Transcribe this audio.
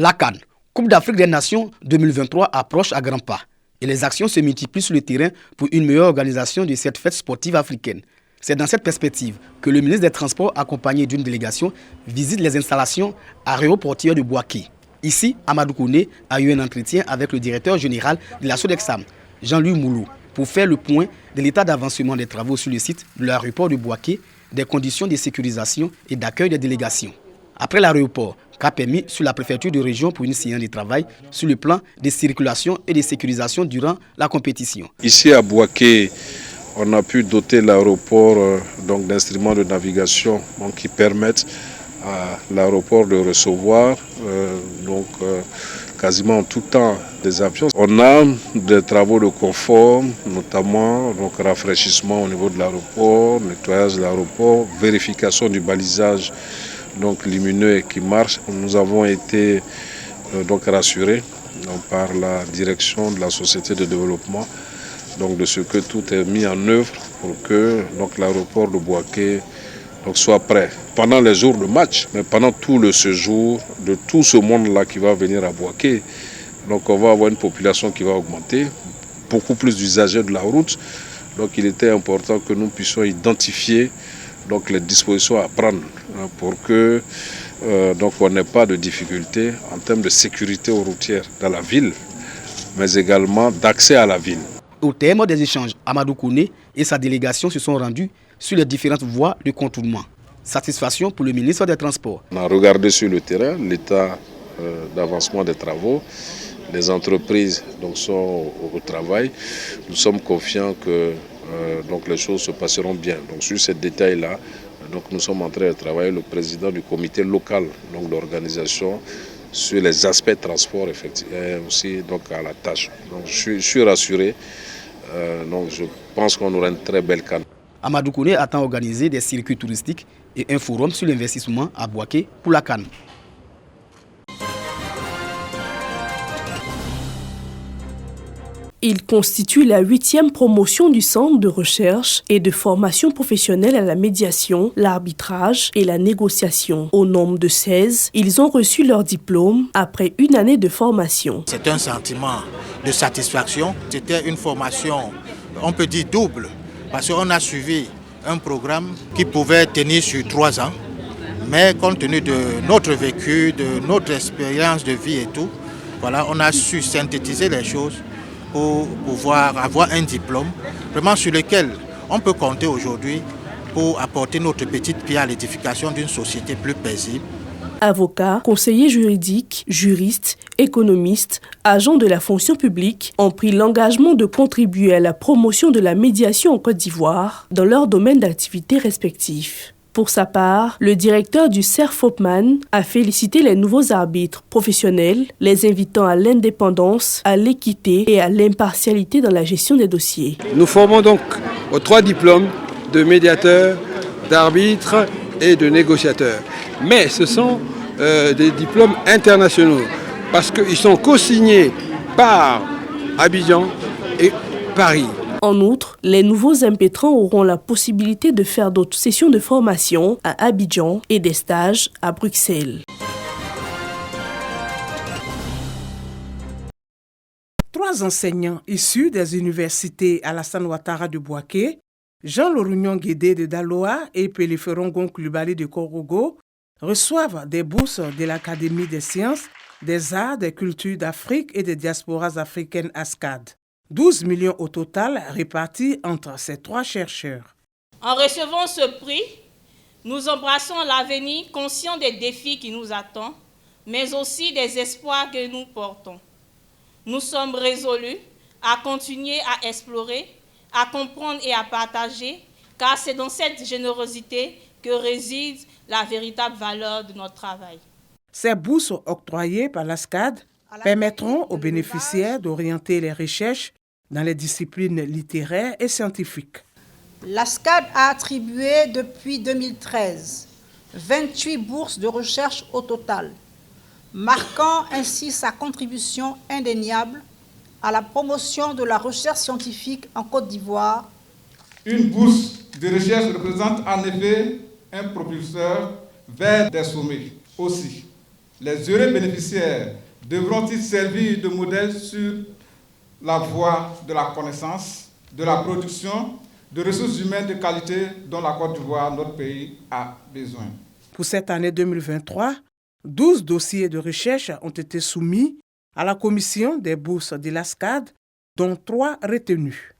La CAN, Coupe d'Afrique des Nations 2023, approche à grands pas et les actions se multiplient sur le terrain pour une meilleure organisation de cette fête sportive africaine. C'est dans cette perspective que le ministre des Transports, accompagné d'une délégation, visite les installations aéroportuaires de Bouaké. Ici, Amadou Kouné a eu un entretien avec le directeur général de la Sodexam, Jean-Louis Moulou, pour faire le point de l'état d'avancement des travaux sur le site de l'aéroport de Bouaké, des conditions de sécurisation et d'accueil des délégations. Après l'aéroport, qu'a permis sur la préfecture de région pour une séance de travail sur le plan de circulation et de sécurisation durant la compétition. Ici à Bouaké, on a pu doter l'aéroport d'instruments de navigation qui permettent à l'aéroport de recevoir quasiment en tout temps des avions. On a des travaux de confort, notamment rafraîchissement au niveau de l'aéroport, nettoyage de l'aéroport, vérification du balisage lumineux et qui marche. Nous avons été rassurés par la direction de la société de développement de ce que tout est mis en œuvre pour que l'aéroport de Bouaké soit prêt pendant les jours de match, mais pendant tout le séjour de tout ce monde-là qui va venir à Bouaké. Donc on va avoir une population qui va augmenter, beaucoup plus d'usagers de la route. Donc il était important que nous puissions identifier les dispositions à prendre pour que on n'ait pas de difficultés en termes de sécurité routière dans la ville, mais également d'accès à la ville. Au terme des échanges, Amadou Kouné et sa délégation se sont rendus sur les différentes voies de contournement. Satisfaction pour le ministre des Transports. On a regardé sur le terrain l'état d'avancement des travaux. Les entreprises sont au travail. Nous sommes confiants que les choses se passeront bien. Sur ces détails-là, nous sommes en train de travailler le président du comité local d'organisation sur les aspects transport effectivement, et aussi à la tâche. Je suis rassuré. Je pense qu'on aura une très belle CAN. Amadou Kouné attend organiser des circuits touristiques et un forum sur l'investissement à Bouaké pour la CAN. Il constitue la 8e promotion du Centre de recherche et de formation professionnelle à la médiation, l'arbitrage et la négociation. Au nombre de 16, ils ont reçu leur diplôme après une année de formation. C'est un sentiment de satisfaction. C'était une formation, on peut dire double, parce qu'on a suivi un programme qui pouvait tenir sur 3 ans. Mais compte tenu de notre vécu, de notre expérience de vie et tout, voilà, on a su synthétiser les choses pour pouvoir avoir un diplôme vraiment sur lequel on peut compter aujourd'hui pour apporter notre petite pierre à l'édification d'une société plus paisible. Avocats, conseillers juridiques, juristes, économistes, agents de la fonction publique ont pris l'engagement de contribuer à la promotion de la médiation en Côte d'Ivoire dans leurs domaines d'activité respectifs. Pour sa part, le directeur du CERFOPMAN a félicité les nouveaux arbitres professionnels, les invitant à l'indépendance, à l'équité et à l'impartialité dans la gestion des dossiers. Nous formons donc aux 3 diplômes de médiateur, d'arbitre et de négociateur. Mais ce sont des diplômes internationaux parce qu'ils sont co-signés par Abidjan et Paris. En outre, les nouveaux impétrants auront la possibilité de faire d'autres sessions de formation à Abidjan et des stages à Bruxelles. 3 enseignants issus des universités Alassane Ouattara de Bouaké, Jean Lorugnon Guédé de Daloa et Péliferon Coulibaly de Korogo reçoivent des bourses de l'Académie des sciences, des arts, des cultures d'Afrique et des diasporas africaines ASCAD. 12 millions au total répartis entre ces 3 chercheurs. En recevant ce prix, nous embrassons l'avenir conscients des défis qui nous attendent, mais aussi des espoirs que nous portons. Nous sommes résolus à continuer à explorer, à comprendre et à partager, car c'est dans cette générosité que réside la véritable valeur de notre travail. Ces bourses octroyées par l'ASCAD permettront aux bénéficiaires d'orienter les recherches dans les disciplines littéraires et scientifiques. L'ASCAD a attribué depuis 2013 28 bourses de recherche au total, marquant ainsi sa contribution indéniable à la promotion de la recherche scientifique en Côte d'Ivoire. Une bourse de recherche représente en effet un propulseur vers des sommets. Aussi, Les heureux bénéficiaires devront-ils servir de modèle sur la voie de la connaissance, de la production, de ressources humaines de qualité dont la Côte d'Ivoire, notre pays, a besoin. Pour cette année 2023, 12 dossiers de recherche ont été soumis à la commission des bourses de l'ASCAD, dont 3 retenus.